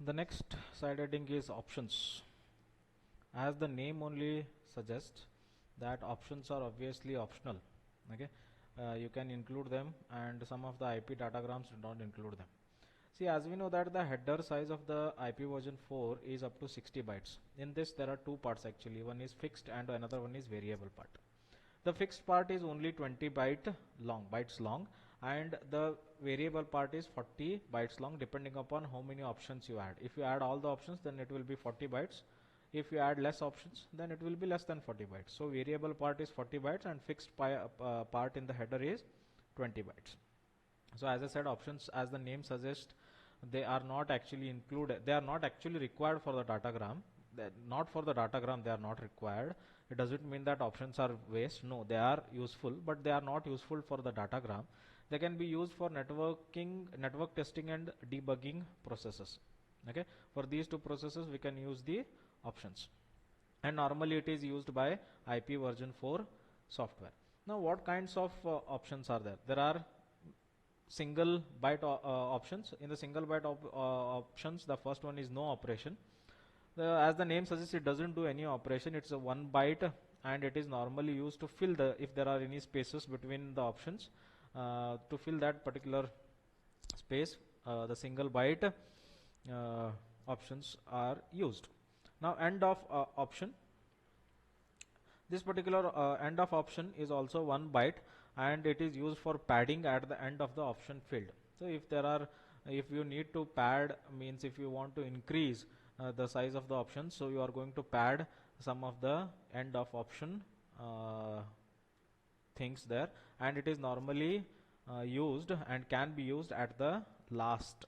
The next side heading is options. As the name only suggests that options are obviously optional. Okay, you can include them, and some of the IP datagrams do not include them. See, as we know that the header size of the IP version 4 is up to 60 bytes. In this there are two parts actually, one is fixed and another one is variable part. The fixed part is only 20 bytes long, and the variable part is 40 bytes long, depending upon how many options you add. If you add all the options, then it will be 40 bytes. If you add less options, then it will be less than 40 bytes. So variable part is 40 bytes and fixed part in the header is 20 bytes. So as I said, options, as the name suggests, they are not actually included, they are not actually required for the datagram. Not for the datagram they are not required. It doesn't mean that options are waste. No, they are useful, but they are not useful for the datagram. They can be used for network testing and debugging processes. Okay, for these two processes we can use the options, and normally it is used by IP version 4 software. Now what kinds of options are there? There are single byte options. In the single byte options, the first one is no operation. As the name suggests, it doesn't do any operation. It's a 1 byte, and it is normally used to fill if there are any spaces between the options, to fill that particular space. The single byte options are used. Now end of option. This particular end of option is also 1 byte, and it is used for padding at the end of the option field. So if you need to pad, means if you want to increase the size of the option, so you are going to pad some of the end of option things there, and it is normally used and can be used at the last,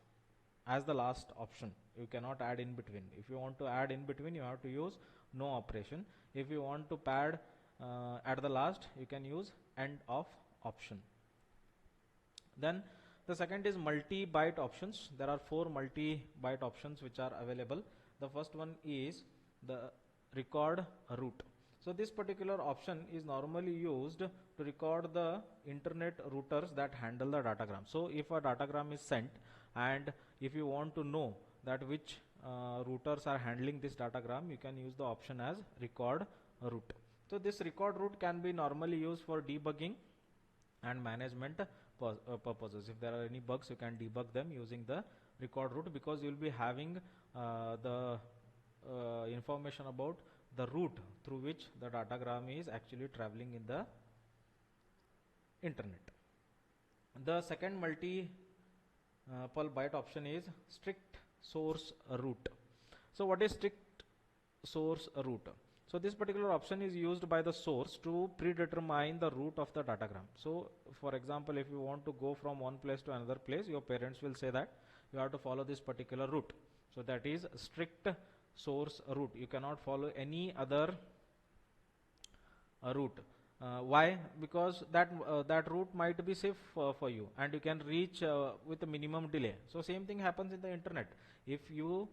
as the last option. You cannot add in between. If you want to add in between, you have to use no operation. If you want to pad at the last, you can use end of option. Then the second is multi-byte options. There are 4 multi-byte options which are available. The first one is the record route. So this particular option is normally used to record the internet routers that handle the datagram. So if a datagram is sent, and if you want to know that which routers are handling this datagram, you can use the option as record route. So this record route can be normally used for debugging and management purposes. If there are any bugs, you can debug them using the record route, because you will be having the information about the route through which the datagram is actually traveling in the internet. The second multiple byte option is strict source route. So what is strict source route? So this particular option is used by the source to predetermine the route of the datagram. So for example, if you want to go from one place to another place, your parents will say that you have to follow this particular route. So that is strict source route. You cannot follow any other route. Why? Because that route might be safe for you, and you can reach with a minimum delay. So same thing happens in the internet. If you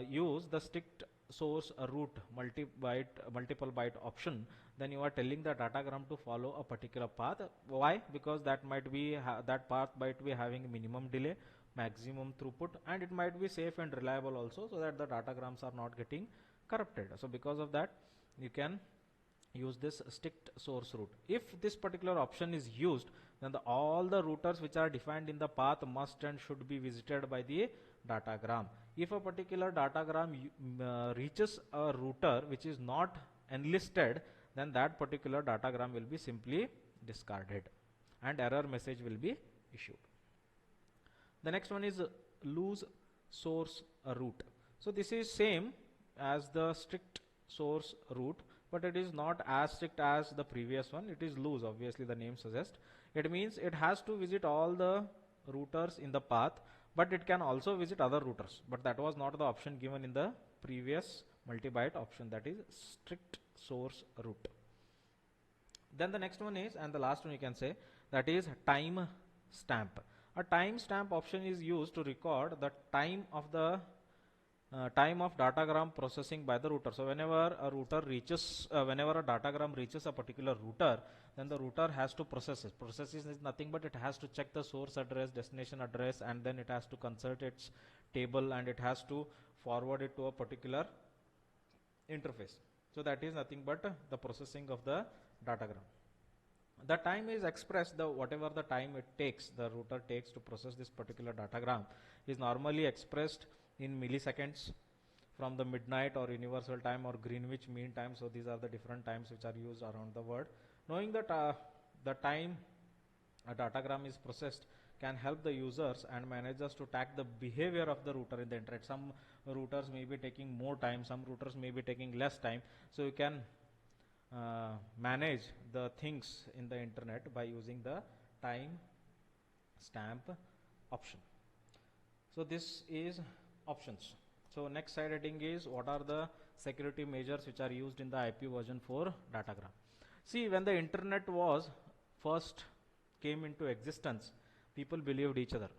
use the strict source route multiple byte option, then you are telling the datagram to follow a particular path. Why? Because that path might be having minimum delay, maximum throughput, and it might be safe and reliable also, so that the datagrams are not getting corrupted. So because of that, you can use this strict source route. If this particular option is used, then all the routers which are defined in the path must and should be visited by the datagram. If a particular datagram reaches a router which is not enlisted, then that particular datagram will be simply discarded and error message will be issued. The next one is loose source route. So this is same as the strict source route, but it is not as strict as the previous one. It is loose, obviously the name suggests. It means it has to visit all the routers in the path, but it can also visit other routers. But that was not the option given in the previous multi-byte option, that is strict source route. Then the next one is, and the last one you can say, that is time stamp. A timestamp option is used to record the time of datagram processing by the router. So whenever a datagram reaches a particular router, then the router has to process it. Processes is nothing but it has to check the source address, destination address, and then it has to convert its table and it has to forward it to a particular interface. So that is nothing but the processing of the datagram. The time is expressed, the whatever the time it takes, the router takes to process this particular datagram is normally expressed in milliseconds from the midnight or universal time or Greenwich Mean Time. So these are the different times which are used around the world. Knowing that the time a datagram is processed can help the users and managers to track the behavior of the router in the internet. Some routers may be taking more time, some routers may be taking less time. So you can manage the things in the internet by using the time stamp option. So this is options. So next side heading is what are the security measures which are used in the IP version 4 datagram. See, when the internet was first came into existence, people believed each other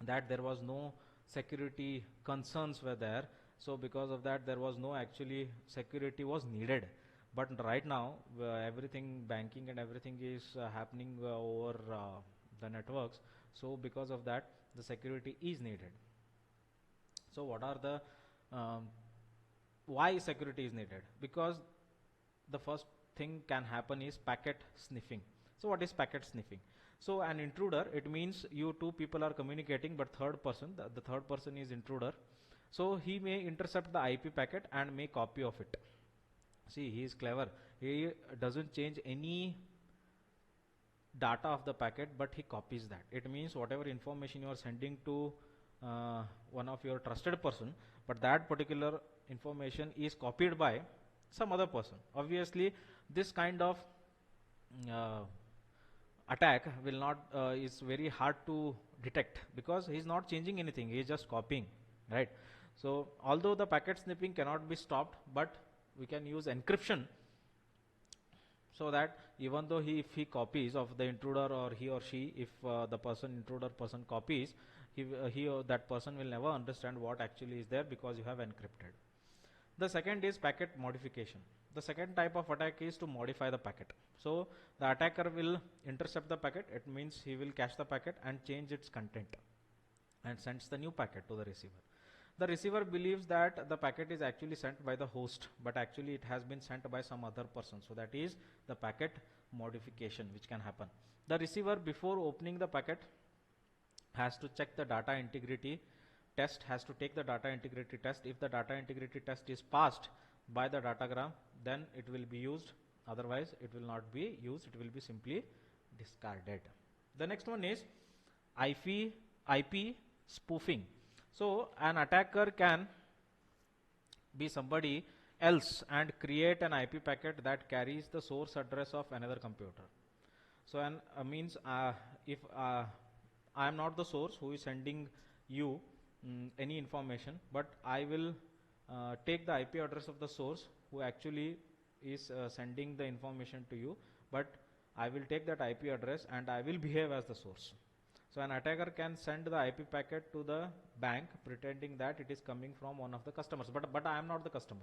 that there was no security concerns were there. So because of that, there was no actually security was needed. But right now, everything banking and everything is happening over the networks. So because of that, the security is needed. So what are the why security is needed? Because the first thing can happen is packet sniffing. So what is packet sniffing? So an intruder, it means you two people are communicating, but third person, the third person is intruder. So he may intercept the IP packet and make copy of it. See, he is clever. He doesn't change any data of the packet, but he copies that. It means whatever information you are sending to one of your trusted person, but that particular information is copied by some other person. Obviously, this kind of attack will not is very hard to detect because he is not changing anything, he is just copying, right? So although the packet sniffing cannot be stopped, but we can use encryption so that even though if he copies of the intruder or he or she, if the intruder person copies, he or that person will never understand what actually is there because you have encrypted. The second is packet modification. The second type of attack is to modify the packet. So the attacker will intercept the packet. It means he will cache the packet and change its content and sends the new packet to the receiver. The receiver believes that the packet is actually sent by the host, but actually it has been sent by some other person. So that is the packet modification which can happen. The receiver, before opening the packet, has to check the data integrity test, has to take the data integrity test. If the data integrity test is passed by the datagram, then it will be used. Otherwise, it will not be used. It will be simply discarded. The next one is IP spoofing. So an attacker can be somebody else and create an IP packet that carries the source address of another computer. So and means if I am not the source who is sending you any information, but I will take the IP address of the source who actually is sending the information to you, but I will take that IP address and I will behave as the source. So an attacker can send the IP packet to the bank pretending that it is coming from one of the customers, but I am not the customer.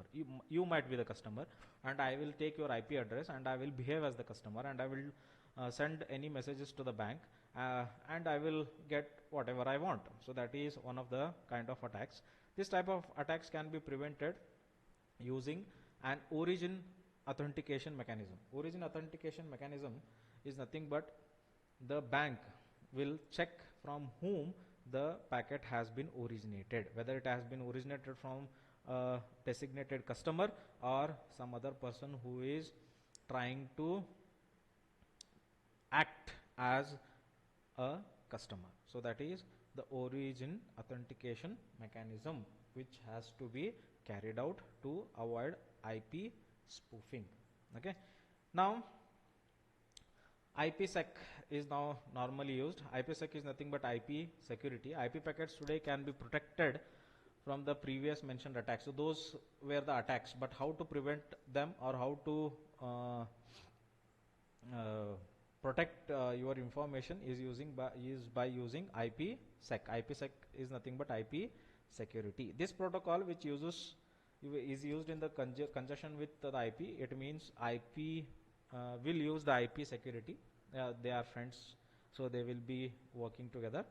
You might be the customer, and I will take your IP address and I will behave as the customer and I will send any messages to the bank and I will get whatever I want. So that is one of the kind of attacks. This type of attacks can be prevented using an origin authentication mechanism. Origin authentication mechanism is nothing but the bank will check from whom the packet has been originated, whether it has been originated from a designated customer or some other person who is trying to act as a customer. So that is the origin authentication mechanism which has to be carried out to avoid IP spoofing. Okay. Now IPsec is now normally used. IPsec is nothing but IP security. IP packets today can be protected from the previous mentioned attacks. So those were the attacks, but how to prevent them or how to protect your information is by using IPsec. IPsec is nothing but IP security. This protocol which is used in the conjunction with the IP. It means IP will use the IP security. They are friends, so they will be working together.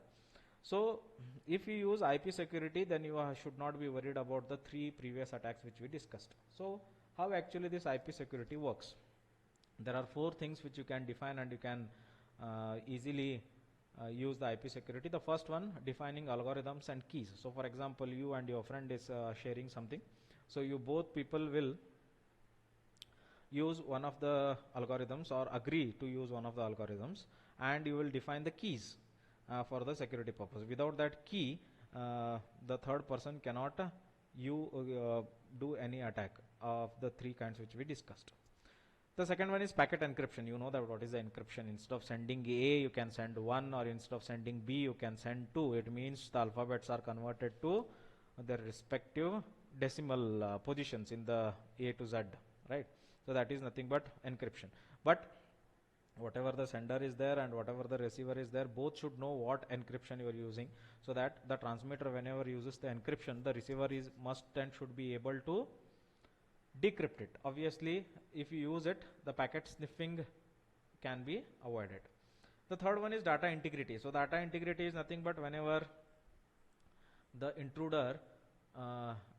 So if you use IP security, then you should not be worried about the 3 previous attacks which we discussed. So how actually this IP security works? There are 4 things which you can define, and you can easily use the IP security. The first one, defining algorithms and keys. So for example, you and your friend is sharing something. So you both people will use one of the algorithms or agree to use one of the algorithms, and you will define the keys for the security purpose. Without that key, the third person cannot do any attack of the 3 kinds which we discussed. The second one is packet encryption. You know that what is the encryption. Instead of sending A, you can send 1, or instead of sending B, you can send 2. It means the alphabets are converted to their respective decimal positions in the A to Z, right? So that is nothing but encryption. But whatever the sender is there and whatever the receiver is there, both should know what encryption you are using, so that the transmitter, whenever uses the encryption, the receiver must and should be able to decrypt it. Obviously, if you use it, the packet sniffing can be avoided. The third one is data integrity. So data integrity is nothing but whenever the intruder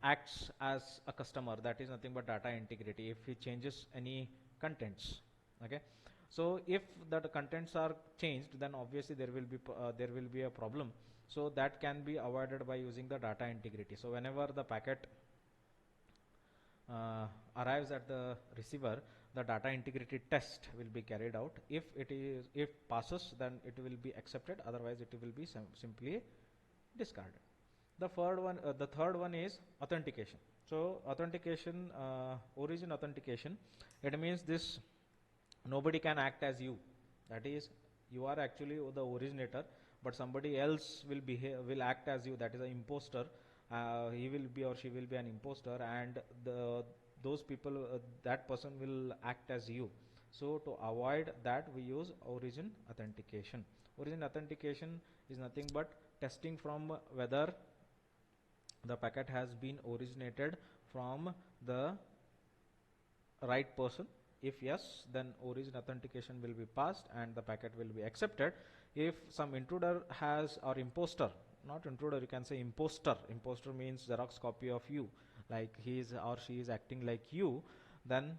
acts as a customer, that is nothing but data integrity. If he changes any contents, okay. So if the contents are changed, then obviously there will be a problem. So that can be avoided by using the data integrity. So whenever the packet arrives at the receiver, the data integrity test will be carried out. If passes, then it will be accepted. Otherwise, it will be simply discarded. The third one is authentication. So authentication, origin authentication. It means this: nobody can act as you. That is, you are actually the originator, but somebody else will act as you. That is an imposter. He will be or she will be an imposter, and those people, that person will act as you. So to avoid that, we use origin authentication. Origin authentication is nothing but testing from whether the packet has been originated from the right person. If yes, then origin authentication will be passed and the packet will be accepted. If some intruder has, or imposter, not intruder, you can say imposter. Imposter means Xerox copy of you, like he is or she is acting like you. Then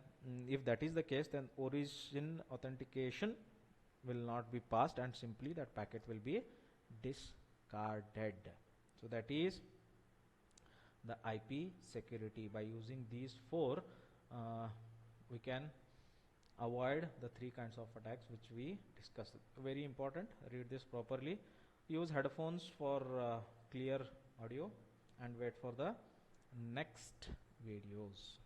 if that is the case, then origin authentication will not be passed, and simply that packet will be discarded. So that is the IP security. By using these 4, we can avoid the 3 kinds of attacks which we discussed. Very important, read this properly. Use headphones for clear audio, and wait for the next videos.